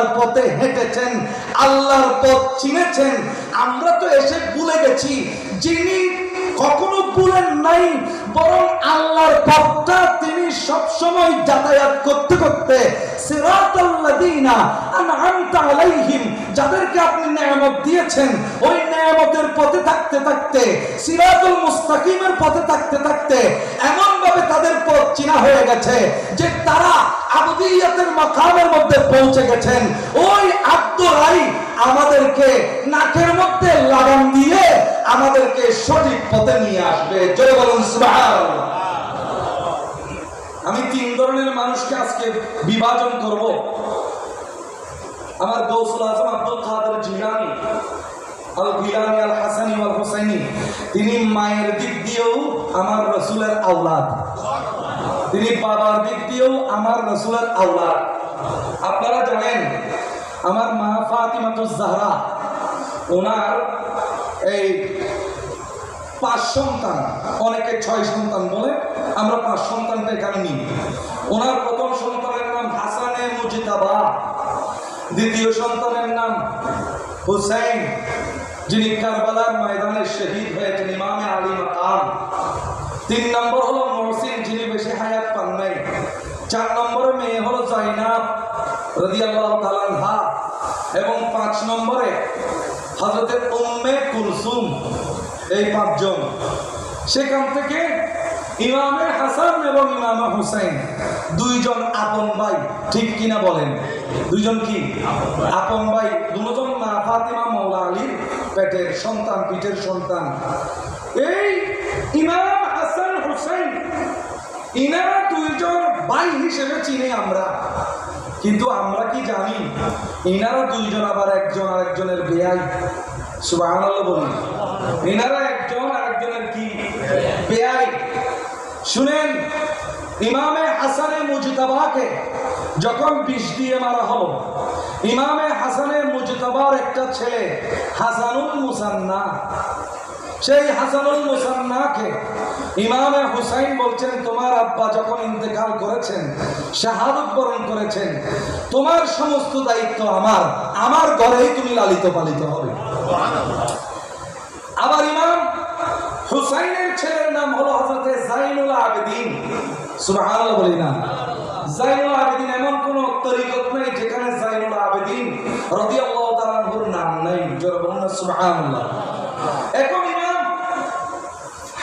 আল্লাহর পথে হেঁটেছেন, আল্লাহর পথ চিনেছেন। আমরা তো এসে ভুলে গেছি যিনি কখনো ভুলেন নাই, বরং আল্লাহর পথটা তিনি সবসময় যাতায়াত করতে করতে সিরাতাল্লাযীনা আনআমতা আলাইহিম, যাদেরকে আপনি নেয়ামত দিয়েছেন, ওই নেয়ামতের পথে থাকতে থাকতে, সিরাতুল মুস্তাকিমের পথে থাকতে থাকতে এমন ভাবে তাদের পথ চিনা হয়ে গেছে যে তারা আবদিয়াতের মাকামের মধ্যে পৌঁছে গেছেন। ওই আব্দুরাই আমাদেরকে নাকের মধ্যে লাগাম দিয়ে আমাদেরকে সঠিক পথে নিয়ে আসবে। জয় বলুন সুবহানাল্লাহ। আমি তিন ধরনের মানুষকে আজকে বিভাজন করব। আমার গৌসুল আজম আব্দুল কাদের জিলানী আল গিলানী আল হাসানী ওয়াল হুসাইনী, তিনি মায়ের দিক দিয়েও আমার রাসূলের আওলাদ, তিনি বাবার দিক দিয়েও আমার রাসূলের আওলাদ। আপনারা জানেন আমার মা ফাতিমাতুজ জাহরা, ওনার এই 5 সন্তান, অনেকে 6 সন্তান বলে, আমরা 5 সন্তানটা এখানে নিই। ওনার প্রথম সন্তানের নাম হাসানে মুজতাবা, দ্বিতীয় সন্তানের নাম হুসাইন, যিনি কারবালার ময়দানে শহীদ হয়েছেন, ইমামে আলী মাকাম। 3 নম্বর হলো মুহসিন, যিনি বেশি হায়াত পান নাই। 4 নম্বরে মেয়ে হলো জাইনাব রাদিয়াল্লাহু তাআলা আনহা, এবং 5 নম্বরে হযরতে উম্মে কুলসুম। এই 5 জন। সেখান থেকে ইমামে হাসান এবং ইমামে হুসাইন 2 জন আপন ভাই, ঠিক কিনা বলেন? 2 জন কি আপন ভাই? 2 জন মা ফাতিমা মাওলা আলীর পেটের সন্তান, পিঠের সন্তান। এই ইমাম হাসান হুসাইন, ইনারা 2 জন ভাই হিসেবে চিনি আমরা, কিন্তু আমরা কি জানি ইনারা 2 জন আবার একজন আরেকজনের বেয়াই? সুবহানাল্লাহ বলুন। ইনারা একজন আরেকজনের কি বেয়াই? শুনেন, ইমামে হাসানে মুজতাবাকে যখন বিষ দিয়ে মারা হলো, ইমামে হাসানে মুজতাবার একটা ছেলে হাসানুল মুসান্না, সেই হাসানুল মুসান্নাকে ইমামে হুসাইন বলছেন, তোমার আব্বা যখন ইন্তেকাল করেছেন, শাহাদত বরণ করেছেন, তোমার সমস্ত দায়িত্ব আমার ঘরেই তুমি লালিত পালিত হবে। আবার ইমাম হুসাইনের ছেলের নাম হলো হযরতে জাইনুল আবেদিন। সুবহানাল্লাহ বলি না? জাইনুল আবেদিন, এমন কোন তরিকত নাই যেখানে জাইনুল আবেদিন রাদিয়াল্লাহু তাআলা আনহুর নাম নাই। জোরে বলুন না সুবহানাল্লাহ। এখন ইমাম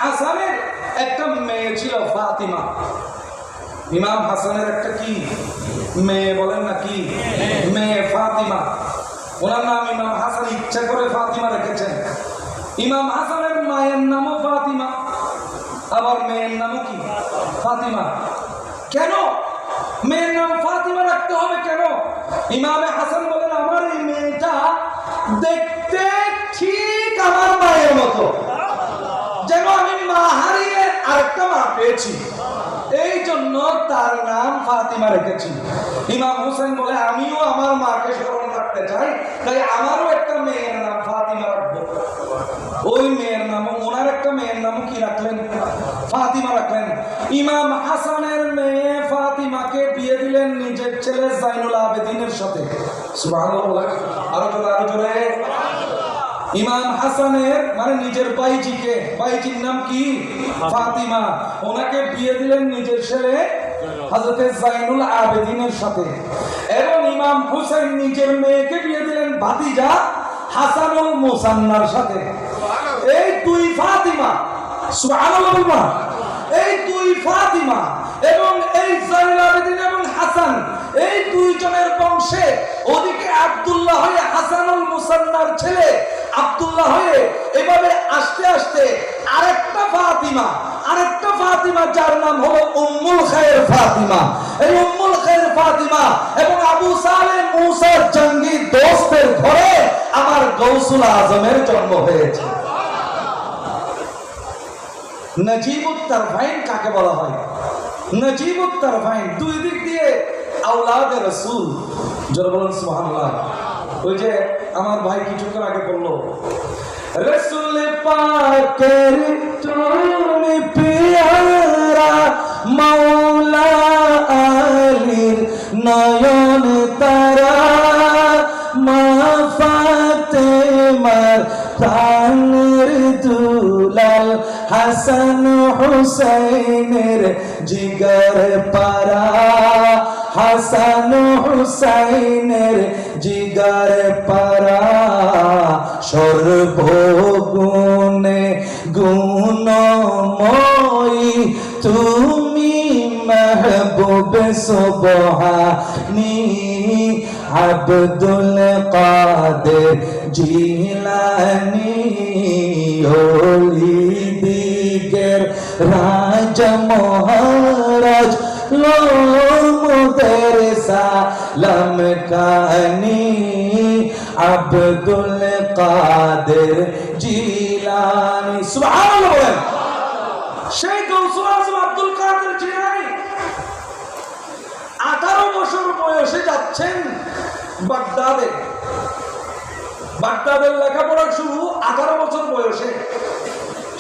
হাসানের একটা মেয়ে ছিল ফাতিমা। ইমাম হাসানের একটা কি মেয়ে, বলেন না কি মেয়ে? ফাতিমা। ওনার নাম ইমাম হাসান ইচ্ছা করে ফাতিমা রেখেছেন। ইমাম হাসানের মায়ের নামও ফাতিমা, আবার মেয়ের নামও কি ফাতিমা। কেন মেয়ের নাম ফাতিমা রাখতে হবে? কেন? ইমামে হাসান বলেন, আমার এই মেয়েটা দেখতে ঠিক আমার মায়ের মতো, যেন আমি মা হারিয়ে আরেকটা মা পেয়েছি, এই জন্য তার নাম ফাতিমা রেখেছি। ইমাম হুসাইন বলে, আমিও আমার মাকে স্মরণ রাখতে চাই, তাই আমারও একটা মেয়ের নাম ফাতিমা রাখবো। ওই মেয়ের নাম, ওনার একটা মেয়ের নাম কি রাখলেন? ফাতিমা রাখলেন। ইমাম হাসানের মেয়ে ফাতিমাকে বিয়ে দিলেন নিজের ছেলে জাইনুল আবেদিনের সাথে। সুবহানাল্লাহ। আরো জোরে, আরো জোরে। ইমাম হাসানের মানে নিজের বাইজিকে, বাইজির নাম কি? ফাতিমা। ওনাকে বিয়ে দিলেন নিজের ছেলে হযরতে জাইনুল আবেদিনের সাথে। এবং ইমাম হুসাইন নিজের মেয়েকে বিয়ে দিলেন ভাতিজা হাসানুল মুসান্নার সাথে। এই 2 ফাতিমা, সুবহানাল্লাহ, এই 2 ফাতিমা এবং এই জাইনুল আবেদিন এবং হাসান, এই 2 জনের বংশে ওদিকে আব্দুল্লাহ হয়ে হাসানুল মুসান্নার ছেলে আব্দুল্লাহ হয়ে এভাবে আস্তে আস্তে আরেকটা ফাতিমা যার নাম হলো উম্মুল খায়র ফাতিমা। এই উম্মুল খায়র ফাতিমা এবং আবু সালেহ মুসার জঙ্গি দোস্তের ঘরে আমার গৌসুল আজমের জন্ম হয়েছে। নজিবুত তারফাইন কাকে বলা হয়? নজিবুত তারফাইন, 2 দিক দিয়ে আওলাদে রাসূল। জোরে বলুন সুবহানাল্লাহ। ওই যে আমার ভাই কিছুক্ষণ আগে বললো, রাসূল পাকের তুমি পিয়ারা মাওলা আলীর নয়ন তারা, মার প্রাণের দুলাল হাসান হুসাইনের জিগার পারা হাসান হুসাইনের জিগার পারা সর্বগুণে গুণময়ী তুমি महबूब सुबहानी अब्दुल कादिर जिलानी होली दिगर राज महाराज लो मुदर सालम कानी अब्दुल कादिर जिलानी सुभान अल्लाह शेख गौसुल आजम আব্দুল কাদের জিলানী 18 বছর বয়সে যাচ্ছেন বাগদাদে। বাগদাদের লেখাপড়া শুরু 18 বছর বয়সে।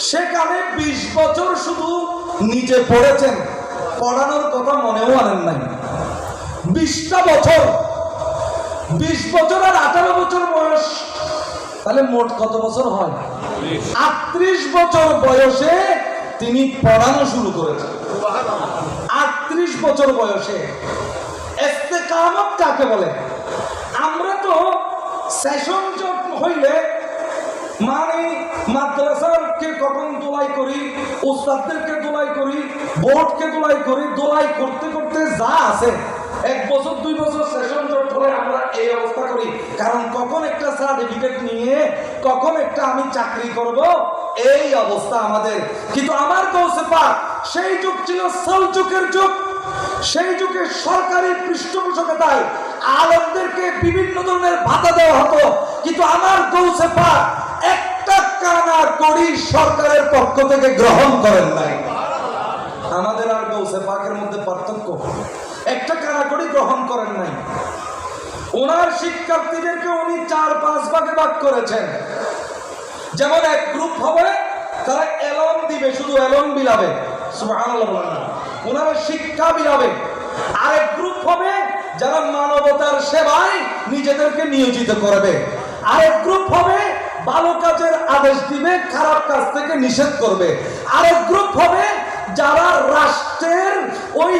সেখানে 20 বছর শুধু নিজে পড়েছেন, পড়ানোর কথা মনেও আনেন নাই। 20টা বছর, 20 বছর আর 18 বছর বয়স, তাহলে মোট কত বছর হয়? 38 বছর বয়সে তিনি পড়ানো শুরু করেছেন। 38 বছর বয়সে। ইস্তেকামত কাকে বলে? আমরা তো সেশন হইলে মানে মাদ্রাসাকে কখন দোলাই করি, উস্তাদদেরকে দোলাই করি, বোর্ডকে দোলাই করি, দোলাই করতে করতে যা আছে 1 বছর 2 বছর সেশন জট হলে আমরা এই অবস্থা করি। কারণ কখন একটা সার্টিফিকেট নিয়ে কখন একটা আমি চাকরি করব, এই অবস্থা আমাদের। কিন্তু আমার গৌসে পাক সেই যুগ ছিল সেলজুকের যুগ। সেই যুগে সরকারি পৃষ্ঠপোষকতায় আলেমদেরকে বিভিন্ন ধরনের ভাতা দেওয়া হতো, কিন্তু আমার গৌসে পাক একটা কানা কড়ি সরকারের পক্ষ থেকে গ্রহণ করেন নাই। আমাদের আর গৌসে পাকের মধ্যে পার্থক্য, একটা কানা কড়ি গ্রহণ করেন নাই। ওনার শিক্ষার্থীদেরকে উনি 4-5 ভাগে ভাগ করেছেন। যেমন এক গ্রুপ হবে তারা এলন দিবে, শুধু এলন বিলাবে, সুবহানাল্লাহ বলেন না, ওনারা শিক্ষা বিলাবে। আরেক গ্রুপ হবে যারা মানবতার সেবায় নিজেদেরকে নিয়োজিত করবে। আরেক গ্রুপ হবে ভালো কাজের আদেশ দিবে, খারাপ কাজ থেকে নিষেধ করবে। আরেক গ্রুপ হবে যারা রাষ্ট্রের ওই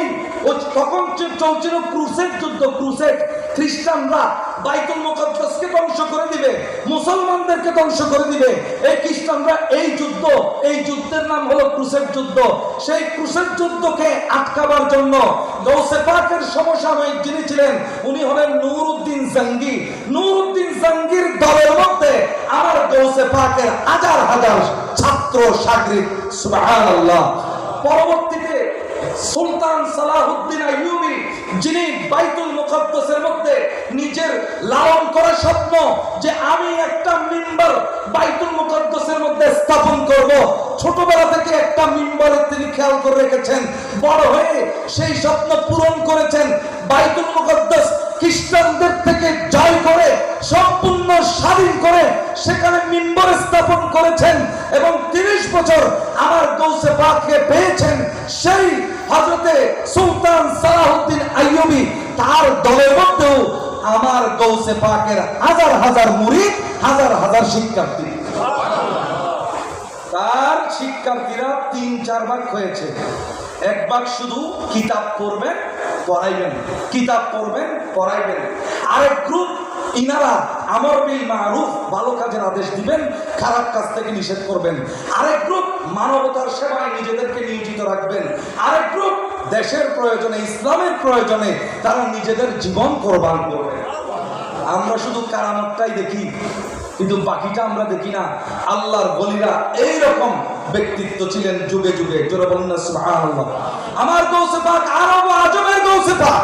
তখন চলছিল ক্রুসেড যুদ্ধ, ক্রুসেড, খ্রিস্টানরা বাইতুল মুকাদ্দাসকে ধ্বংস করে দিবে, মুসলমানদেরকে ধ্বংস করে দিবে। এই খ্রিস্টানরা এই যুদ্ধ, এই যুদ্ধের নাম হলো ক্রুসেড যুদ্ধ। সেই ক্রুসেড যুদ্ধকে আটকাবার জন্য গৌসে পাকের সমসাময়িক যিনি ছিলেন উনি হলেন নুরউদ্দিন জঙ্গি। নুরউদ্দিন জঙ্গির দলের মধ্যে আমার গৌসে পাকের হাজার হাজার ছাত্র শাগরিদ, সুবহানাল্লাহ। পরবর্তীতে সুলতান সালাহুদ্দিন আইয়ুবী, যিনি বাইতুল মুকাদ্দাসের মধ্যে নিজের লালন করা স্বপ্ন যে আমি একটা মিম্বার বাইতুল মুকাদ্দাসের মধ্যে স্থাপন করব, ছোটবেলা থেকে একটা মিম্বারের তিনি খেয়াল করে রেখেছেন, বড় হয়ে সেই স্বপ্ন পূরণ করেছেন। বাইতুল মুকাদ্দাস খ্রিস্টানদের থেকে জয় করে সম্পূর্ণ স্বাধীন করে সেখানে মিম্বার স্থাপন করেছেন এবং 30 বছর আমার গৌসে পাককে পেয়েছেন। সেই হযরতে সুলতান সালাহুদ্দিন আইয়ুবী, তার দলের মধ্যেও আমার গৌসে পাকের হাজার হাজার মুরিদ, হাজার হাজার শিক্ষার্থী। তার শিক্ষার্থীরা 3-4 ভাগ হয়েছে। এক ভাগ শুধু কিতাব পড়বেন পড়াইবেন, কিতাব পড়বেন পড়াইবেন। আরেক গ্রুপ ইনারা আমর বিল মারুফ, ভালো কাজের আদেশ দিবেন, খারাপ কাজ থেকে নিষেধ করবেন। আরেক গ্রুপ মানবতার সেবায় নিজেদেরকে নিয়োজিত রাখবেন। আরেক গ্রুপ দেশের প্রয়োজনে, ইসলামের প্রয়োজনে তারা নিজেদের জীবন কোরবান করবে। আমরা শুধু কারামতটাই দেখি, কিন্তু বাকিটা আমরা দেখি না। আল্লাহর ওলিরা এইরকম ব্যক্তিত্ব ছিলেন যুগে যুগে। জোরে বলুন না সুবহানাল্লাহ। আমার গৌসে পাক আরব ও আজমের গৌসে পাক,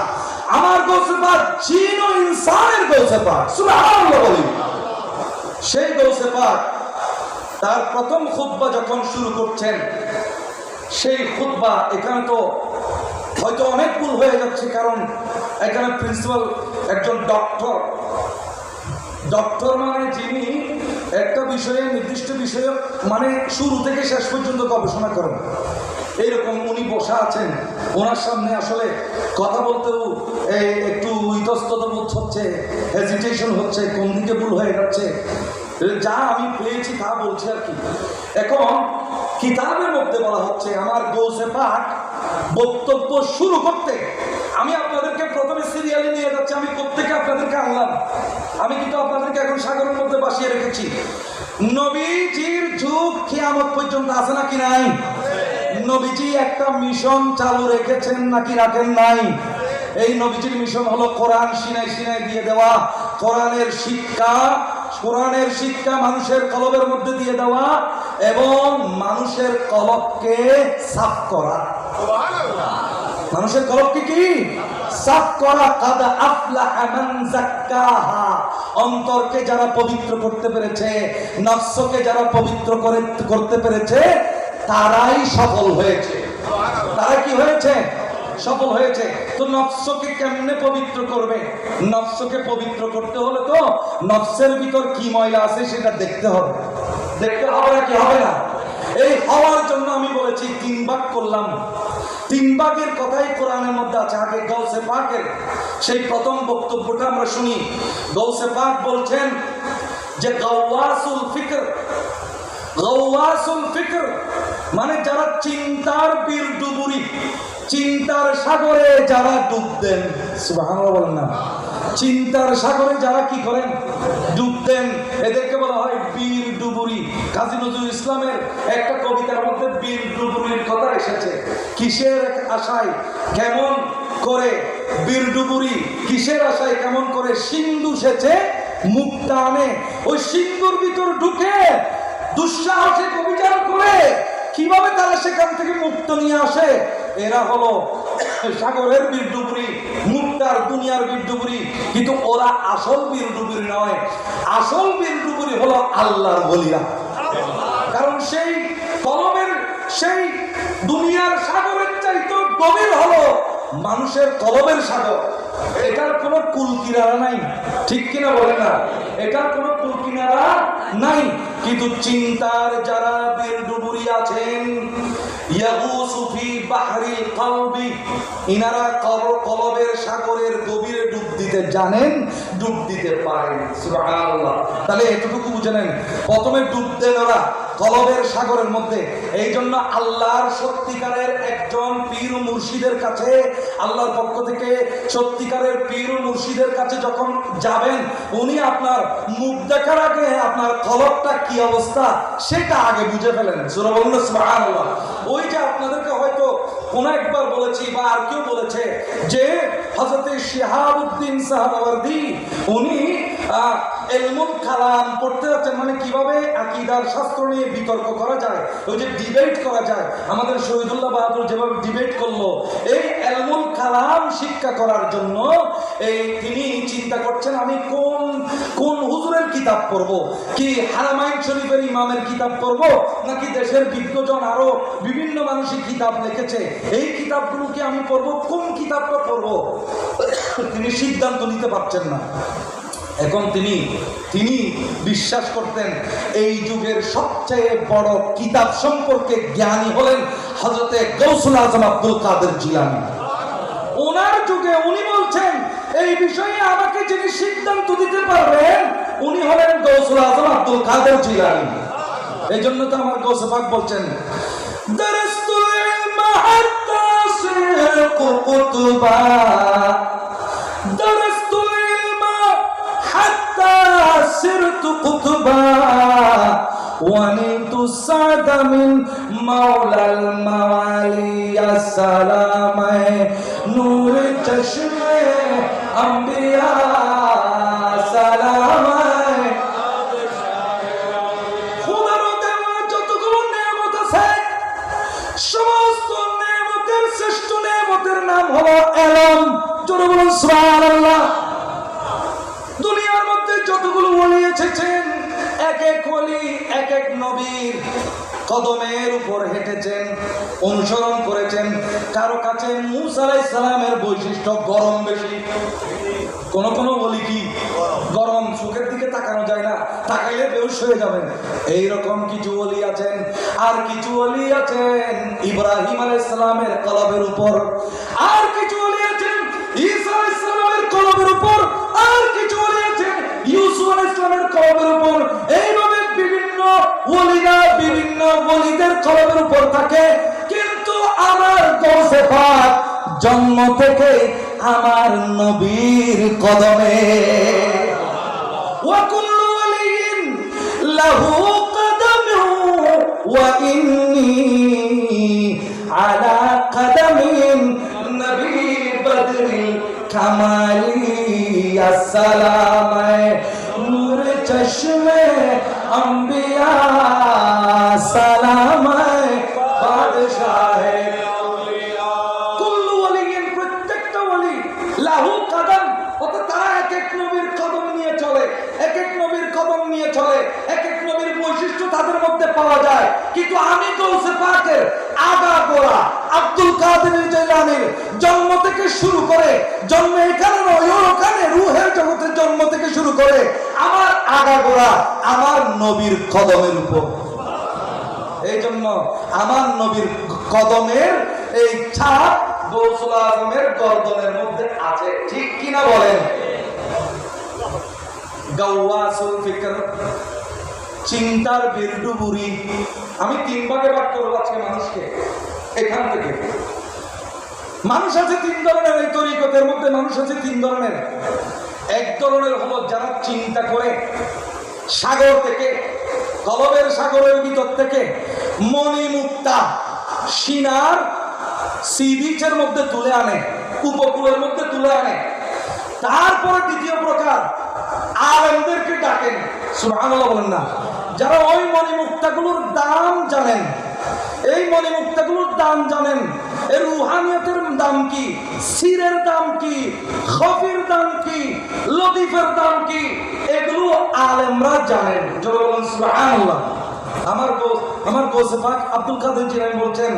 আমার গৌসে পাক জিন ও ইনসানের গৌসে পাক, সুবহানাল্লাহ বলি। সেই গৌসে পাক তার প্রথম খুতবা যখন শুরু করছেন, সেই খুতবা, এখানে তো হয়তো অনেক ভুল হয়ে যাচ্ছে, কারণ এখানে প্রিন্সিপাল একজন ডক্টর। ডক্টর মানে যিনি একটা বিষয়ে, নির্দিষ্ট বিষয়ে মানে শুরু থেকে শেষ পর্যন্ত গবেষণা করেন, এইরকম উনি বসা আছেন। ওনার সামনে আসলে কথা বলতেও একটু ইতস্তত বোধ হচ্ছে, হেজিটেশন হচ্ছে, কোন দিকে ভুল হয়ে যাচ্ছে। যা আমি পেয়েছি তা বলছি আর কি। এখন কিতাবের মধ্যে বলা হচ্ছে, আমার গৌসে পাক বক্তব্য শুরু করতে আমি আপনাদেরকে প্রথমে সিরিয়ালে নিয়ে যাচ্ছি। আমি প্রত্যেকে আপনাদেরকে আনলাম, আমি কিন্তু আপনাদেরকে এখন সাগরের মধ্যে বাসিয়ে রেখেছি। নবীজির যুগ কিয়ামত পর্যন্ত আছে নাকি নাই? নবীজি একটা মিশন চালু রেখেছেন নাকি রাখেন নাই? এই নবীজির মিশন হলো কোরআন সিনাই সিনাই দিয়ে দেওয়া, কোরআনের শিক্ষা মানুষের কলবের মধ্যে দিয়ে দেওয়া এবং মানুষের কলবকে সাফ করা। মানুষের কলবকে কি সাফ করা। কাদ আফলাহা মান যাক্কাহা, অন্তরকে যারা পবিত্র করতে পেরেছে, নফসকে যারা পবিত্র করতে পেরেছে, তারাই সফল হয়েছে। তারা কি হয়েছে? সফল হয়েছে। তো নফসকে কেমনে পবিত্র করবে? নফসকে পবিত্র করতে হলে তো নফসের ভিতর কি ময়লা আছে সেটা দেখতে হবে। দেখতে হবে নাকি হবে না? এই হওয়ার জন্য আমি বলেছি 3 ভাগ করলাম। 3 ভাগের কথাই কোরআনের মধ্যে আছে। আগে গাউসে পাকের সেই প্রথম বক্তব্যটা আমরা শুনি। গাউসে পাক বলছেন যে গাওয়াসুল ফিকর মানে যারা চিন্তার বীর ডুবুরি, চিন্তার সাগরে যারা ডুব দেন। সুবহানাল্লাহ বলেন না? চিন্তার সাগরে যারা কি করেন? ডুব দেন, এদেরকে বলা হয় বীর ডুবুরি। কাজী নজরুল ইসলামের একটা কবিতার মধ্যে বীর ডুবুরির কথা এসেছে। কিসের আশায় কেমন করে বীর ডুবুরি, কিসের আশায় কেমন করে সিন্ধু সেচে মুক্তা আনে, ওই সিন্ধুর ভিতর ঢুকে দুঃসাহসিক অভিযান করে কিভাবে তারা সেখান থেকে মুক্ত নিয়ে আসে। এরা হলো সাগরের বীর ডুবুরি, মুক্তার দুনিয়ার বীর ডুবুরি। কিন্তু ওরা আসল বীর ডুবুরি নয়। আসল বীর ডুবুরি হলো আল্লাহর ওলিরা। কারণ সেই কলমের সেই দুনিয়ার সাগরের চাইতে গভীর হলো মানুষের কলবের সাগর। এটার কোনো কুল কিনারা নাই, ঠিক কিনা বলে না? এটার কোনো কুল কিনারা নাই। কিন্তু চিন্তার যারা বীর ডুবুরি আছেন, ইয়াগুসু ফি বাহরিল কলবি, ইনারা কলবের সাগরের গভীরে ডুব দিতে জানেন, ডুব দিতে পারেন। সুবহানাল্লাহ। তাহলে এতটুকু বুঝে নেন, প্রথমে ডুব দেন ওরা কলবের সাগরের মধ্যে। এই জন্য আল্লাহর সত্যিকারের একজন পীর মুর্শিদের কাছে, আল্লাহর পক্ষ থেকে সত্যিকারের পীর মুর্শিদের কাছে যখন যাবেন, উনি আপনার মুখ দেখার আগে আপনার কলবটা কি অবস্থা সেটা আগে বুঝে ফেলেন। সূরা বলুন সুবহানাল্লাহ। ওই যে আপনাদেরকে হয়তো কোনো একবার বলেছি বা আর কেউ বলেছে যে হযরত শিহাবুদ্দিন সাহাবাওয়ার্দী উনি ইলমুল কালাম পড়তে যাচ্ছেন, মানে কিভাবে আকীদার শাস্ত্র নিয়ে বিতর্ক করা যায়, ওই যে ডিবেট করা যায়। আমাদের শহীদুল্লাহ বাহাদুর যেভাবে ডিবেট করলো, এই ইলমুল কালাম শিক্ষা করার জন্য তিনি চিন্তা করছেন আমি কোন হুজুরের কিতাব পড়বো, কি হারামাইন শরীফের ইমামের কিতাব পড়বো নাকি দেশের বিজ্ঞজন আরো বিভিন্ন মানুষই কিতাব লিখেছে, এই কিতাবগুলোকে আমি পড়বো, কোন কিতাবটা পড়বো তিনি সিদ্ধান্ত নিতে পারছেন না। এখন তিনি বিশ্বাস করতেন এই যুগের সবচেয়ে বড় কিতাব সম্পর্কে জ্ঞানী হলেন হযরতে গাউসুল আজম আব্দুল কাদের জিলানী। ওনার যুগে উনি বলছেন এই বিষয়ে আমাকে যিনি সিদ্ধান্ত দিতে পারবেন উনি হলেন গাউসুল আজম আব্দুল কাদের জিলানী। এই জন্য তো আমার গাউসে পাক বলছেন দারাসতুল ইলমা হাত্তা সিরতু কুতুবা, দারাসতুল ইলমা হাত্তা সিরতু কুতুবা, ওয়ানিতু সাদা মিন মাওলাল মাওয়ালি আসসালামে নূর চশমে আম্বিয়া সালামে। খোদার দেওয়া যতগুলো নেয়ামত আছে সমস্ত নেয়ামতের শ্রেষ্ঠ নেয়ামতের নাম হলো ইলম। জোরে বলুন সুবহানাল্লাহ। দুনিয়ার মধ্যে যতগুলো ওলি এসেছেন এক এক ওলি এক এক নবীর কদমের উপর হেঁটেছেন, অনুসরণ করেছেন। কারো কাছে মূসা আলাইহিস সালামের বৈশিষ্ট্য গরম বেশি, কোন ওলি কি গরম, চোখের দিকে তাকানো যায় না, তাকাইলে বেহুশ হয়ে যাবেন। এইরকম কিছু ওলি আছেন। আর কিছু ওলি আছেন ইব্রাহিম আলাইহিস সালামের কলবের উপর, আর কিছু ওলি আছেন ঈসা আলাইহিস সালামের কলবের উপর, আর কিছু ওলি আছেন ইউসুফ আলাইহিস সালামের কলবের উপর। এই কলমের উপর থাকে, কিন্তু আমার গৌসে পাক জন্ম থেকে আমার নবীর কদমে। ওয়া কুল্লু ওয়ালিয়িন লাহু কদমু ওয়া ইন্নী আলা কদমিন নবী বদরিল কামালি আসসালাম নূর চশমে अंबिया सलाम बादशाह कुल्लु वलियिन प्रत्येकটা ওলি লাহু কদম, অর্থাৎ তারা এক এক নবীর কদম নিয়ে চলে, এক এক নবীর কদম নিয়ে চলে, এক এক নবীর বৈশিষ্ট্য তাদের মধ্যে পাওয়া যায়। কিন্তু আমি গৌসে পাকের আগাগোড়া আব্দুল কাদের জিলানীর জন্ম থেকে শুরু করে, জন্ম এখানে নয় ওখানে রূহের জগতের জন্ম থেকে শুরু করে আমার আগাগোড়া আমার নবীর কদমের উপর। এই জন্য আমার নবীর কদমের এই ছাপ গৌসুল আজমের গর্দনের মধ্যে আছে, ঠিক কিনা বলেন? গাওয়াসুল ফিকর, চিন্তার বিরডুবুরি। আমি তিন ভাগে ভাগ করব আজকে মানুষকে। এখান থেকে মানুষ আছে তিন ধরনের, এই তরিকতের মধ্যে মানুষ আছে তিন ধরনের। এক ধরনের হলো যারা চিন্তা করে সাগর থেকে, কলবের সাগরের ভিতর থেকে মণিমুক্তা সিনার সি বিচের মধ্যে তুলে আনে, উপকূলের মধ্যে তুলে আনে। তারপরে দ্বিতীয় প্রকার আলেমদেরকে ডাকেন, সুবহানাল্লাহ বলেন না, যারা ওই মণিমুক্তাগুলোর দাম জানেন, এই মণিমুক্তাগুলোর দাম জানেন, এর রুহানিয়তের দাম কি, সিরের দাম কি, খফির দাম কি, লতিফের দাম কি, এগুলো আলেমরা জানেন। জোরে বলেন সুবহানাল্লাহ। আমার গৌসে পাক আব্দুল কাদের জিলানী বলছেন,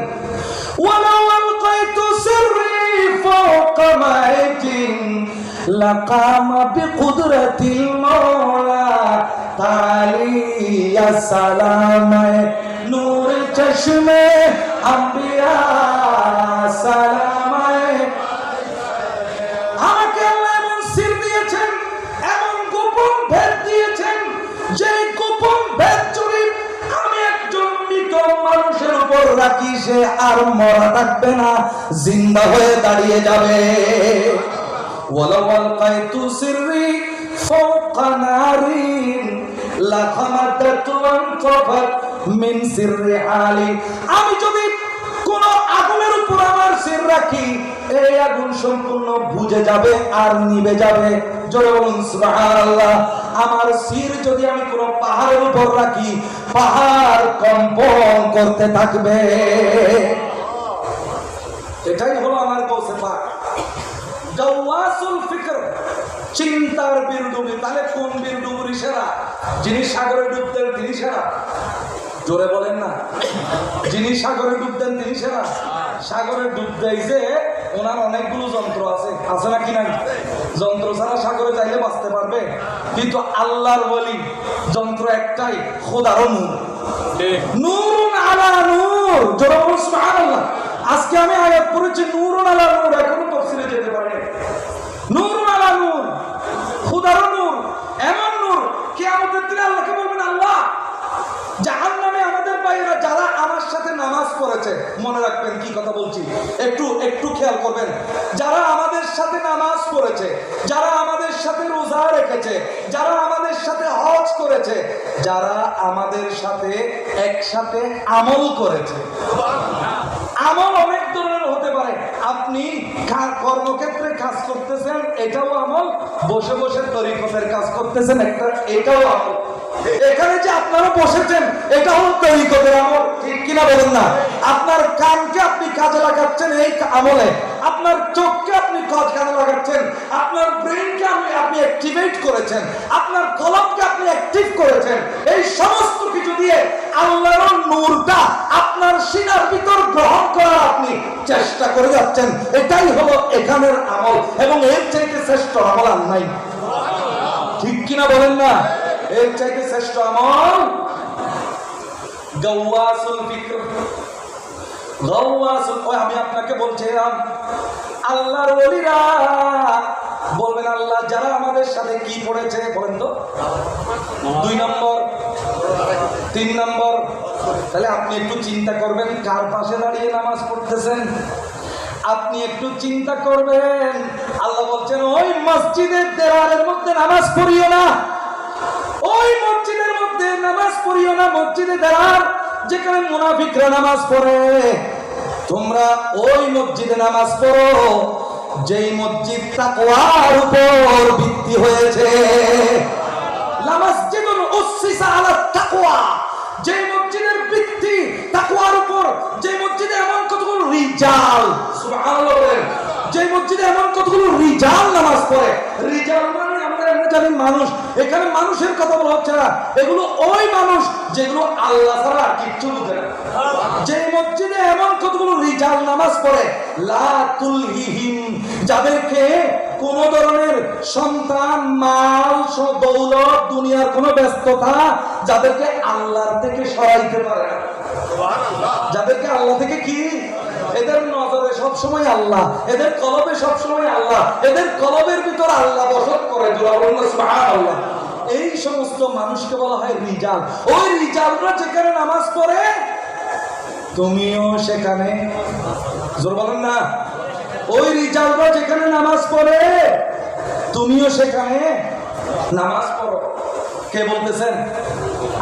ওয়ালাউ আলকাইতু সিররি ফাওকা মাইতিন লাকামা বিকুদরাতিল মাওলা তাআলি আসসালাম নূর চশমে আম্বিয়া সালাম। আমাকে আল্লাহ এমন সির দিয়েছেন, এমন গোপন ভেদ দিয়েছেন, যে গোপন ভেদ যদি আমি একজন মৃত মানুষের উপর রাখি, সে আর মরা থাকবে না, জিন্দা হয়ে দাঁড়িয়ে যাবে। ওয়ালাউ আলকাইতু সিররি ফাওকা নারিন লাখামাদাতু আনফাত মিন সিররি হালি। আমি যদি কোন আগুনের উপর আমার সির রাখি, এই আগুন সম্পূর্ণ বুঝে যাবে আর নিভে যাবে। জোরে বলুন সুবহানাল্লাহ। আমার সির যদি আমি কোন পাহাড়ের উপর রাখি, পাহাড় কম্পন করতে থাকবে। এটাই হলো আমার গৌসে পাক গাওয়াসুল ফিকর, চিন্তার বিরডুবি। তাহলে কোন বিরডুবুরি সেরা? যিনি সাগরে ডুব দেন তিনি সেরা? জোরে বলেন না। যিনি সাগরে ডুব দেন তিনি সেরা? সাগরে ডুব দেয় যে ওনার অনেকগুলো যন্ত্র আছে, আছে নাকি নাই? যন্ত্র ছাড়া সাগরে যাইলে বাঁচতে পারবে, কিন্তু আল্লাহর ওলি যন্ত্র একটাই, খোদারও নূর। নূরুন আলা নূর। জোরে বলুন সুবহানাল্লাহ। আজকে আমি আয়াত পড়েছি নূরুন আলা নূর, এখনো তাফসীরে যেতে পারে। নূরুন আলা নূর, খোদারও নূর, এমন নূর কিয়ামতের দিনে আল্লাহকে বলবেন, আল্লাহ জাহান্নামে আমাদের ভাইয়েরা যারা আমার সাথে নামাজ পড়েছে, মনে রাখবেন কি কথা বলছি, একটু খেয়াল করবেন, যারা আমাদের সাথে নামাজ পড়েছে, যারা আমাদের সাথে রোজা রেখেছে, যারা আমাদের সাথে হজ করেছে, যারা আমাদের সাথে একসাথে আমল করেছে। আমল অনেক ধরনের হতে পারে। আপনি কর্মক্ষেত্রে কাজ করতেছেন, এটাও আমল। বসে বসে তরিকতের কাজ করতেছেন, এটাও আমল। এখানে যে আপনারা বসেছেন, এটা হল তরিকতের আমল, ঠিক কিনা বলেন না? আপনার কানকে আপনি কাজে লাগাচ্ছেন এই আমলে, আপনার চোখকে আপনি কাজে লাগাচ্ছেন, আপনার ব্রেনকে আপনি অ্যাক্টিভেট করেছেন, আপনার কলমকে আপনি অ্যাক্টিভ করেছেন। এই সমস্ত কিছু দিয়ে আল্লাহর নূরটা আপনার সিনার ভিতর গ্রহণ করার আপনি চেষ্টা করে যাচ্ছেন। এটাই হলো এখানের আমল, এবং এর চাইতে শ্রেষ্ঠ আমল আর নাই, ঠিক কিনা বলেন না? এর চাইতে শ্রেষ্ঠ আমল গাওয়াসুল ফিকর। গাওয়াসুল, আমি আপনাকে বলছিলাম আল্লাহর ওলিরা বলবেন, আল্লাহ যারা আমাদের সাথে কি পড়েছে বলেন তো? 2 নম্বর, 3 নম্বর, তাহলে আপনি একটু চিন্তা করবেন কার পাশে দাঁড়িয়ে নামাজ পড়তেছেন। আপনি একটু চিন্তা করবেন, আল্লাহ বলছেন ওই মসজিদের দেওয়ালের মধ্যে নামাজ পড়িও না, ওই মসজিদের মধ্যে নামাজ পড়িও না। মসজিদে দেওয়াল যেখানে মুনাফিকরা নামাজ পড়ে, তোমরা ওই মসজিদে নামাজ পড়ো যেই মসজিদ তাকওয়ার উপর ভিত্তি হয়েছে। লামাসজিদুন উসসিসা আলা তাকওয়া, যেই মসজিদের ভিত্তি তাকওয়ার উপর, যেই মসজিদে এমন কতগুলো রিজাল, সুবহানাল্লাহ বলেন, যেই মসজিদে এমন কতগুলো রিজাল নামাজ পড়ে। রিজাল মানে আমরা জানি মানুষ, এখানে মানুষের কথা বলা হচ্ছে না, এগুলো ওই মানুষ যেগুলো আল্লাহ ছাড়া কিচ্ছু বুঝে না। যেই মসজিদে এমন কতগুলো রিজাল নামাজ পড়ে, লা তুলহিহিম, যাদেরকে কোন ধরনের সন্তান, মাল, দৌলত, দুনিয়ার কোন ব্যস্ততা যাদেরকে আল্লাহর থেকে সরাইতে পারে না, যাদেরকে আল্লাহ থেকে কি, এদের নজরে সব সময় আল্লাহ, এদের কলবে সব সময় আল্লাহ, এদের কলবের ভিতর আল্লাহ বসত করে। সুবহানাল্লাহ। এই সমস্ত মানুষকে বলা হয় রিজাল। ওই রিজালরা যেখানে নামাজ পড়ে তুমিও সেখানে, জোর বলেন না, ওই রিজালরা যেখানে নামাজ পড়ে তুমিও সেখানে নামাজ পড়ো। কে বলতেছেন?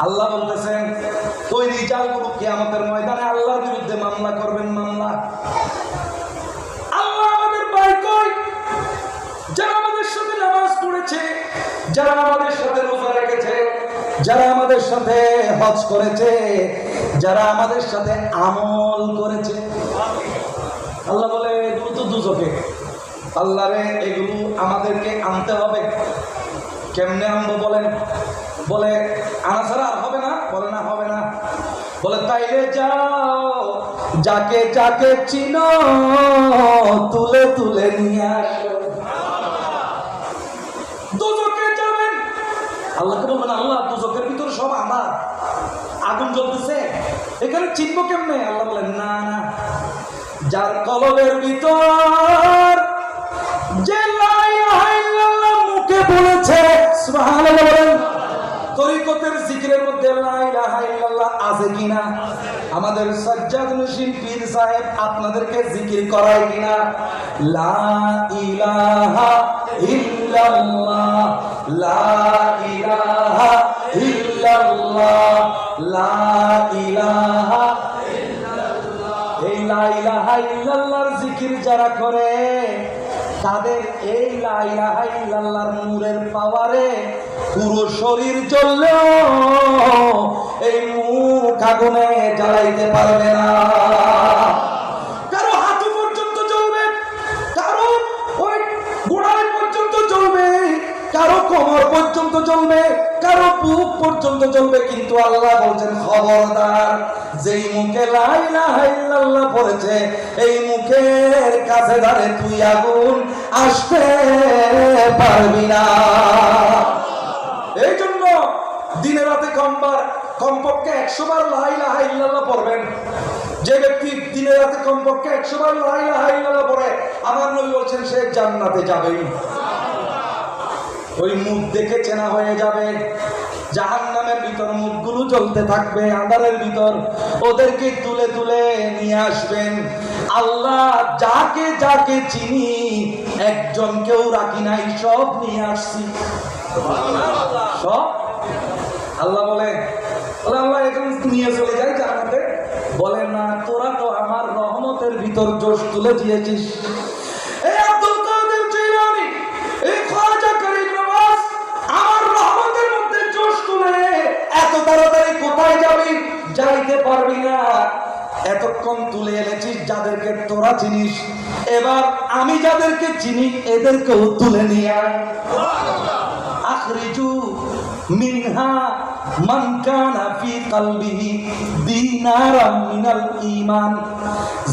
আল্লাহ বলতেছেন ওই রিজালগুলো কিয়ামতের ময়দানে আল্লাহর বিরুদ্ধে মামলা করবেন। মামলা আল্লাহ আমাদের বাইর কই, যারা আমাদের সাথে নামাজ পড়েছে, যারা আমাদের সাথে রোজা রেখেছে, যারা আমাদের সাথে হজ করেছে, যারা আমাদের সাথে আমল করেছে। আল্লাহ বলে এগুলো তো দুজকে, আল্লাহ রে এগুলো আমাদেরকে আনতে হবে। কেমনে আনবো বলেন? বলে আনা ছাড়া আর হবে না। বলে না, হবে না। বলে তাইলে যাও, যাকে যাকে চিনো তুলে তুলে নিয়ে আসো। দুজকে যাবেন, আল্লাহকে বলবেন আল্লাহ দুজকের ভিতরে সব আমার, আগুন জ্বলতেছে, এখানে চিনবো কেমনে? আল্লাহ বলেন না না, যার কলবের ভিতর যে লা ইলাহা ইল্লাল্লাহ মুখে বলেছে, সুবহানাল্লাহ বলেন, তরিকতের জিকিরের মধ্যে লা ইলাহা ইল্লাল্লাহ আছে কিনা? আমাদের সাজ্জাদ নসীম পীর সাহেব আপনাদেরকে জিকির করায় কিনা? লা ইলাহা ইল্লাল্লাহ, লা ইলাহা ইল্লাল্লাহ, লা ইলাহা ইল্লাল্লাহ। এই লা ইলাহা ইল্লাল্লাহর জিকির যারা করে তাদের এই লা ইলাহা ইল্লাল্লাহর নূরের পাওয়ারে পুরো শরীর জ্বললেও এই মুখ আগুনে জ্বালাইতে পারবে না। কারো হাঁটু পর্যন্ত জ্বলবে, কারো ওই গোড়ায় পর্যন্ত জ্বলবে, কারো কোমর পর্যন্ত জ্বলবে, কারো বুক পর্যন্ত জ্বলবে। কিন্তু আল্লাহ বলছেন খবরদার, যেই মুখে লা ইলাহা ইল্লাল্লাহ পড়েছে এই মুখের কাছে ধারে তুই আগুন আসতে পারবি না। এই জন্য দিনে রাতে কমপক্ষে 100 বার লা ইলাহা ইল্লাল্লাহ পড়বেন। যে ব্যক্তি দিনে রাতে কমপক্ষে 100 বার লা ইলাহা ইল্লাল্লাহ পড়ে, আমার নবী বলছেন সে জান্নাতে যাবেই। ওই মুখ দেখে চেনা হয়ে যাবে। জাহান্নামের ভিতর মুখগুলো জ্বলতে থাকবে আঁধারের ভিতর, ওদেরকে তুলে তুলে নিয়ে আসবেন। আল্লাহ যাকে যাকে চিনি একজন কেউ রাখি নাই, সব নিয়ে আসছি। সব আল্লাহ বলে আল্লাহ এখন নিয়ে চলে যায় জান্নাতে। বলে না, তোরা তো আমার রহমতের ভিতর জোশ তুলে দিয়েছিস। এই আব্দুল কাদের জিলানী, এই খাজা করিম নওয়াজ আমার রহমতের মধ্যে জোশ তুলে এত তাড়াতাড়ি কোথায় যাবি? যাইতে পারবি না। এতক্ষণ তুলে এনেছিস যাদেরকে তোরা চিনিস, এবার আমি যাদেরকে চিনি এদেরকেও তুলে নিয়ে আয়। আখরিজু মিনহা মান কানা ফি কলবিহি দিনারাম মিনাল ঈমান।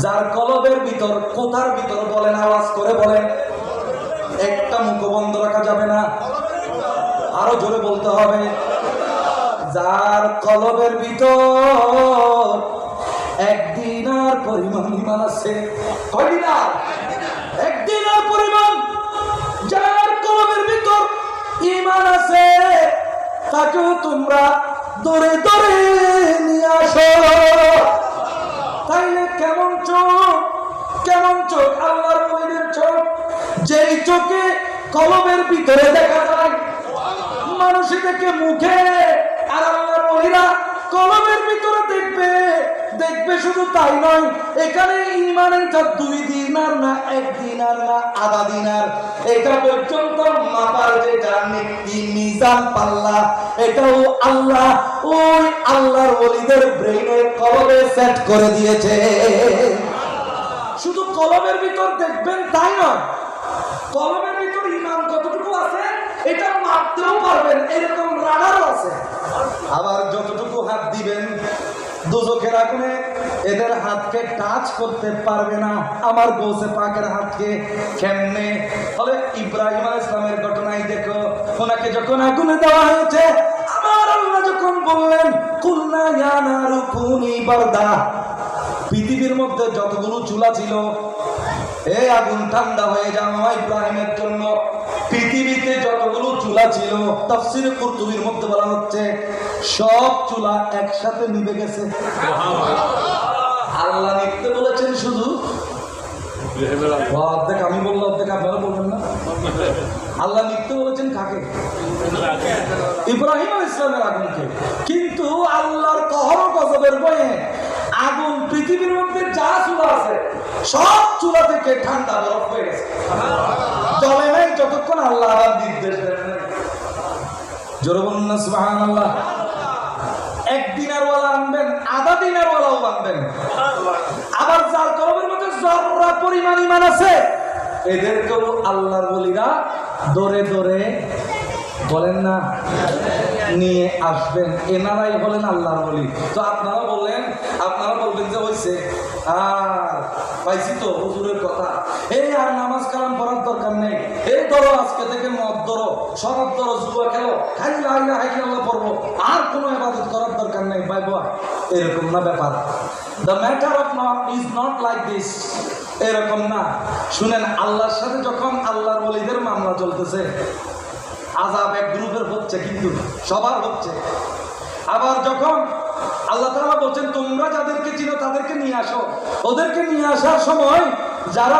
যার কলবের ভিতর, কোথার ভিতর বলেন, আওয়াজ করে বলেন, একটা মুখ বন্ধ রাখা যাবে না, আরো জোরে বলতে হবে। যার কলবের ভিতর 1 দিনার পরিমাণ ঈমান আছে। কয় দিনার? 1 দিনার পরিমাণ যার কলবের ভিতর ঈমান আছে, তাকেও তোমরা দরে দরে নিয়ে আসো। তাইলে কেমন চোখ, কেমন চোখ? আল্লাহর ওলিদের চোখ, যেই চোখে কলমের ভিতরে দেখা যায়, মানুষ দেখে মুখে, আর আল্লাহর ওলিরা কলমের ভিতরে দেখবে। দেখবে শুধু তাই নয়, এখানে ঈমানটা 2 দিনার না 1 দিনার না আধা দিনার, এটা পর্যন্ত মাপার যেটা মিজান পাল্লা, এটাও আল্লাহ ওই আল্লাহর ওলিদের ব্রেইনে কলমে সেট করে দিয়েছে। শুধু কলমের ভিতর দেখবেন তাই নয়, কলমের ভিতর ঈমান কতটুকু আছে এটা মাপতেও পারবেন, এরকম রাডারও আছে। আবার যতটুকু হাত দিবেন দোজখের আগুনে এদের হাতকে টাচ করতে পারবে না আমার গৌসে পাকের হাতকে। কেমনে? ফলে ইব্রাহিম আলাইহিস সালামের ঘটনাই দেখো, ওনাকে যখন আগুনে দেওয়া হয়েছে, আমার আল্লাহ যখন বললেন কুলনা ইয়া নারু কুনি বারদা, পৃথিবীর মধ্যে যতগুলো চুলা ছিল এই আগুন ঠান্ডা হয়ে যাওয়া ইব্রাহিমের জন্য। পৃথিবীতে যতগুলো চুলা ছিল তাফসীরে কুরতুবীর মধ্যে বলা হচ্ছে সব চুলা একসাথে নিভে গেছে। আল্লাহ নিতে বলেছেন শুধু অর্ধেক আমি বললাম, অর্ধেক আপনারা বলবেন না। আল্লাহ নিতে বলেছেন কাকে? ইব্রাহিম আলাইহিস সালামের আগুনকে। কিন্তু আল্লাহর কহর গজবের বয়ে আগুন পৃথিবীর মধ্যে যা চুলা আছে সব চুলা থেকে ঠান্ডা বরফ হয়ে গেছে, জ্বলে নাই যতক্ষণ আল্লাহ আবার নির্দেশ দেন। জোরে বলুন না সুবহানাল্লাহ। 1 দিনার ওয়ালা আনবেন, আধা দিনার ওয়ালাও আনবেন। আবার যার কলমের মধ্যে জররা পরিমাণ ঈমান আছে এদেরকেও আল্লাহর ওলিরা দরে দরে বলেন না নিয়ে আসবেন, এনারাই বলেন আল্লাহর ওলি। তো আপনারা বলবেন যে হইছে আর পাইছি তো হুজুরের কথা, এই আর নামাজ কালাম পড়ার দরকার নেই, এই ধরো আজকে থেকে মদ ধরো, শরাব ধরো, জুয়া খেলো, খালি লা ইলাহা ইল্লাল্লাহ পড়বো, আর কোনো ইবাদত করার দরকার নেই। ভাই বাবা, এরকম না ব্যাপার। The matter of not is not like this, এরকম না। শুনেন, আল্লাহর সাথে যখন আল্লাহর ওলিদের মামলা চলতেছে, আযাব এক গ্রুপের হচ্ছে কিন্তু সবার হচ্ছে। আবার যখন আল্লাহ তাআলা বলছেন তোমরা যাদেরকে চিনো তাদেরকে নিয়ে আসো, ওদেরকে নিয়ে আসার সময় যারা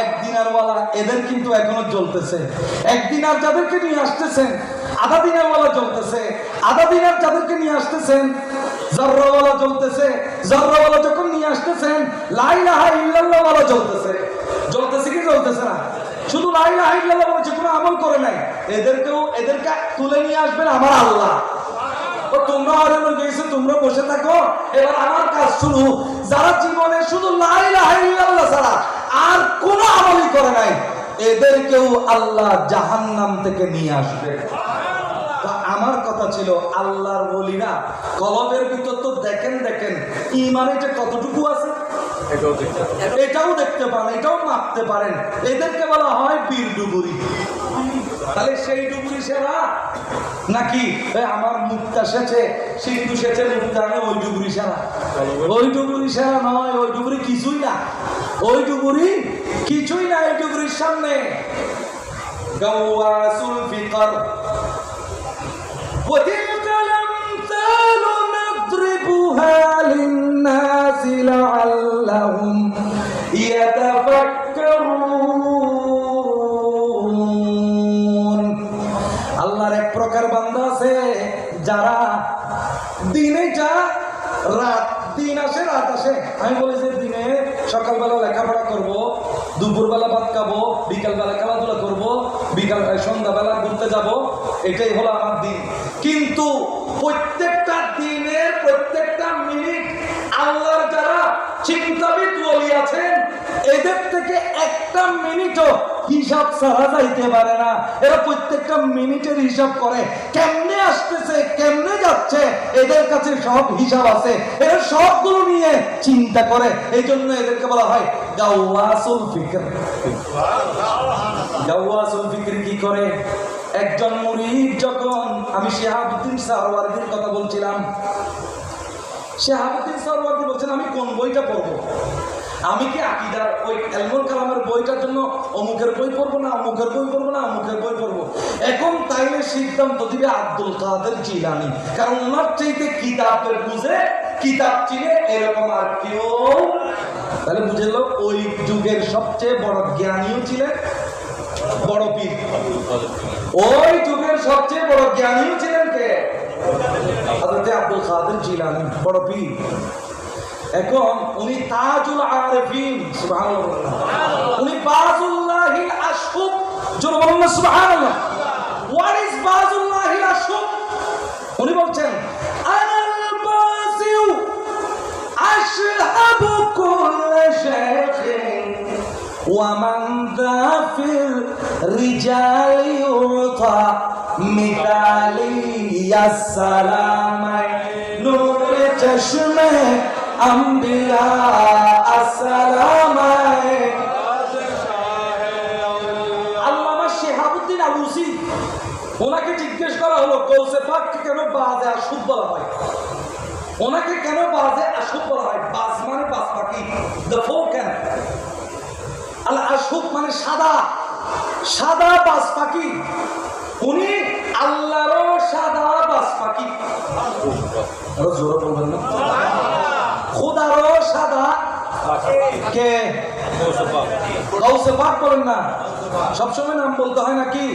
1 দিনার ওয়ালা এদের কিন্তু এখনো জ্বলতেছে। 1 দিনার যাদেরকে নিয়ে আসতেছেন আধা দিনার ওয়ালা জ্বলতেছে, আধা দিনার যাদেরকে নিয়ে আসতেছেন জররাওয়ালা জ্বলতেছে, জররাওয়ালা যখন নিয়ে আসতেছেন লা ইলাহা ইল্লাল্লাহ ওয়ালা জ্বলতেছে। জ্বলতেছে কি জ্বলতেছে না? শুধু লা ইলাহা ইল্লাল্লাহ বলছে, কোনো আমল করে নাই। এদেরকে তুলে নিয়ে আসবেন আমার আল্লাহ। তোমরা হারানো গেছে, তোমরা বসে থাকো, এবার আমার কাজ শুরু। যারা জীবনে শুধু লা ইলাহা ইল্লাল্লাহ ছাড়া আর কোনো আমলই করে নাই এদেরকেও আল্লাহ জাহান্নাম থেকে নিয়ে আসবে। আমার কথা ছিল আল্লাহর ওলিরা কলবের ভিতর তো দেখেন ঈমানে যে কতটুকু আছে এটাও দেখতে পারেন, এটাও মাপতে পারেন। এদেরকে বলা হয় বীর ডুবুরি। তাহলে সেই ডুবুরি সেরা নাকি আমার মুক্তা সেচে সিন্ধু সেচে মুক্তা আনে ওই ডুবুরি সেরা? ওই ডুবুরি সেরা নয়, ওই ডুবুরি কিছুই না, ওই ডুবুরি কিছুই না। এই ডুবুরির সামনে গাওয়াসুল ফিকর وَتِلْكَ الْأَمْثَالُ نَضْرِبُهَا لِلنَّاسِ لَعَلَّهُمْ يَتَفَكَّرُونَ। আল্লাহর এক প্রকার বান্দা আছে যারা দিনে যা রাত, দিন আসে রাত আসে। আমি বলি যে দিনে সকালবেলা লেখাপড়া করব, দুপুরবেলা ভাত খাবো, বিকালবেলা খেলাধুলা করবো, সন্ধ্যাবেলা ঘুরতে যাব, এটাই হলো আমার দিন। কিন্তু প্রত্যেকটা দিনের প্রত্যেকটা মিনিট আল্লাহর যারা চিন্তাবিদ ওলি আছেন এদের থেকে একটা মিনিটও হিসাব ছাড়া যাইতে পারে না। এরা প্রত্যেকটা মিনিটের হিসাব করে, কেমনে আসতেছে কেমনে যাচ্ছে এদের কাছে সব হিসাব আছে, এরা সবগুলো নিয়ে চিন্তা করে। এই জন্য এদেরকে বলা হয় গাওয়াসুল ফিকর। গাওয়াসুল ফিকর কি করে? একজন মুরিদ যখন, আমি শিহাবুদ্দিন সারওয়ার্দীর কথা বলছিলাম, শিহাবুদ্দিন সারওয়ার্দী বলছেন আমি কোন বইটা পড়বো? আমি কি আকীদার ওই ইলমুল কালামের বইটার জন্য অমুকের বই পড়বো না, অমুকের বই পড়বো না, অমুকের বই পড়বো? এখন তাইলে সিদ্ধান্ত দিবে আব্দুল কাদের জিলানী, কারণ ওনার চাইতে কিতাবের বুঝে, কিতাব চিনে এরকম আর কেউ। তাহলে বুঝে গেল ওই যুগের সবচেয়ে বড় জ্ঞানীও ছিলেন বড় পীর। ওই যুগের সবচেয়ে বড় জ্ঞানীও ছিলেন কে? হযরত আব্দুল কাদের জিলানী, বড় পীর। এখন উনি তাজুল আরিফিন, সুবহানাল্লাহ, উনি বাজুল্লাহিল আশহুব। জোরে বলুন না সুবহানাল্লাহ। হোয়াট ইজ বাজুল্লাহিল আশহুব? উনি বলছেন আনাল বাজিউ আশহাবু কুল্লি শাইখিন ওয়া মান দা ফিল রিজালি ইউতা মিতালি আসসালামাই নূরে চশমে আম্বিয়া আসসালামাই। আল্লামা শিহাবুদ্দিন আলুসি, ওনাকে জিজ্ঞেস করা হলো গৌসে পাককে কেন বাজে আশুব বলা হয়? ওনাকে কেন বাজে আশুব বলা হয়? বাজ মানে বাজ পাখি, দ্য ফোকেন। আল আশুব মানে সাদা, সাদা বাজ পাখি। উনি আল্লাহরও সাদা বাজ পাখি। আরো জোরে বলবেন না? খোদারও সাদা কে? গাউসে পাক বলেন না, সবসময় নাম বলতে হয় নাকি?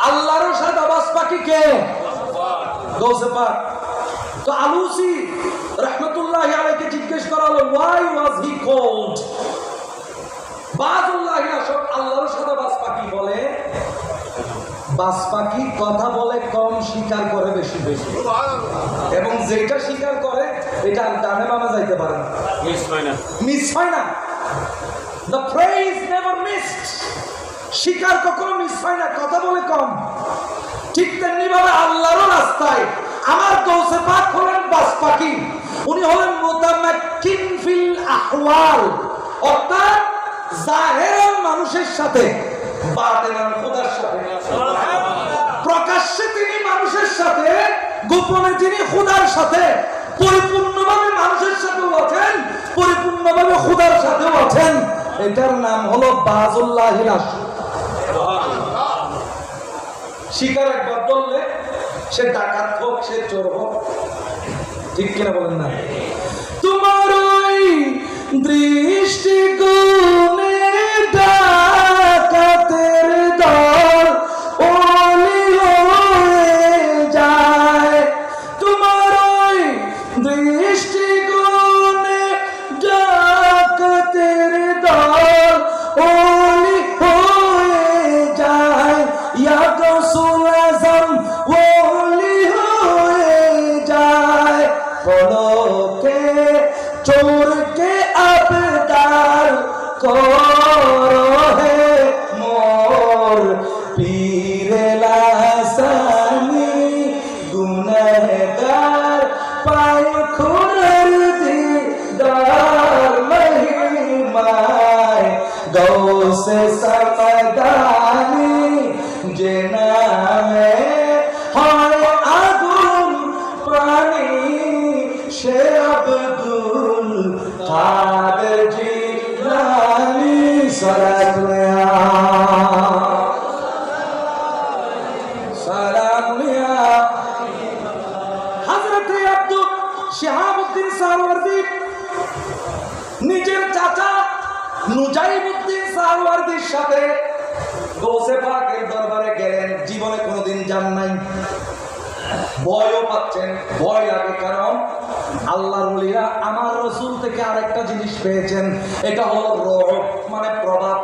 আল্লাহরও সাদা বাজ পাখি কে? গাউসে পাক। তো আলুসি রাহমাতুল্লাহি আলাইহি জিজ্ঞেস করা হলো why was he called বাজুল্লাহি Ashhab? আল্লাহর সাদা বাজ পাখি বলে, বাজ পাখি কথা বলে কম, শিকার করে বেশি বেশি, এবং যেটা শিকার করে এটা ডানে বামে যাইতে পারে না, মিস হয় না। The prey is never missed. শিকার কখনো মিস হয় না, কথা বলে কম। ঠিক তেমনি ভাবে আল্লাহর রাস্তায় আমার গৌসে পাক হলেন বাজ পাখি। উনি হলেন মুতামাক্কিন ফিল আহওয়াল, অর্থাৎ জাহেরান মানুষের সাথে, বাতিনান খোদার সাথে। প্রকাশ্যে তিনি মানুষের সাথে, গোপনে তিনি খোদার সাথে। পরিপূর্ণভাবে মানুষের সাথেও আছেন, পরিপূর্ণভাবে খোদার সাথেও আছেন। এটার নাম হলো বাজুল্লাহিল আশহুব। শিকার একবার ধরলে সে ডাকাত হোক, সে চোর হোক, ঠিক কিনা বলেন না? তোমার ওই দৃষ্টিকোণে ডাকাতের দল ওলি হয়ে যায়। তোমার ওই দৃষ্টিকোণে ডাকাতের দল ওলি হয়ে যায়। ইয়া গাউসুল আযম ওলি হয়ে যায়। পলকে চোরকে আবদার করো হে মোর পীরে লাসানি, গুনাহগার পায় খুদার দিদার মহিমায় গৌসে সমদানি, যে নামে হয় আগুন প্রাণী সে আব্দুল কাদের জিলানী। সালামুল্লাহ। হযরত আব্দুল শিহাবুদ্দিন সারওয়ার্দী নিজের চাচা নুজাইবুদ্দিন সারওয়ার্দীর সাথে গৌসে পাকের দরবারে গেলেন। জীবনে কোনোদিন যান নাই, ভয়ও পাচ্ছেন, ভয় লাগে। কারণ আল্লাহর ওলিরা আমার রাসূল থেকে আরেকটা জিনিস পেয়েছেন, এটা হলো রূহ, মানে প্রভাব।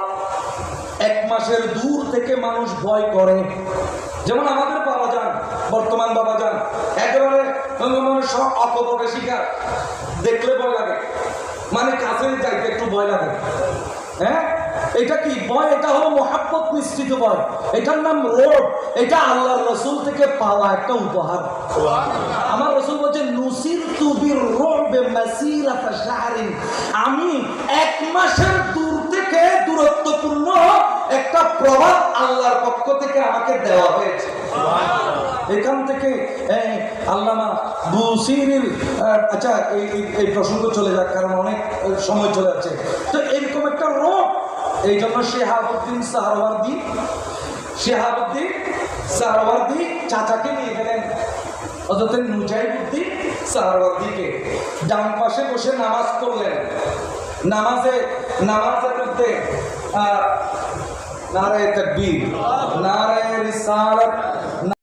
এক মাসের দূর থেকে মানুষ ভয় করে। যেমন আমাদের বাবা যান, বর্তমান বাবা যান, একেবারে সব অকপটে শিকার, দেখলে ভয় লাগে, মানে কাছে যাইতে একটু ভয় লাগে। হ্যাঁ, এটা কি ভয়? এটা হলো মহাব্বত মিশ্রিত ভয়। এটার নাম রোড। এটা আল্লাহর রাসূল থেকে পাওয়া একটা উপহার। আমার রাসূল বলেন নুসিরতু বির-রু'ব মাসিরাতা শাহরিন, আমি এক মাসের দূর থেকে দূরত্বপূর্ণ একটা প্রভাব আল্লাহর পক্ষ থেকে আমাকে দেওয়া হয়েছে। এখান থেকে আল্লামা বুসিরির আচ্ছা এই প্রসঙ্গ চলে যাক, কারণ অনেক সময় চলে যাচ্ছে। তো এরকম একটা রোগ, এই জন্য শেহাবুদ্দিন সাহারাওয়ার্দী চাচাকে নিয়ে গেলেন হযরত মুজাহিদুদ্দিন সাহারাওয়ার্দীকে, ডান পাশে বসে নামাজ পড়লেন। নামাজের মধ্যে নারায়ে তাকবীর, নারায়ে রিসালাত,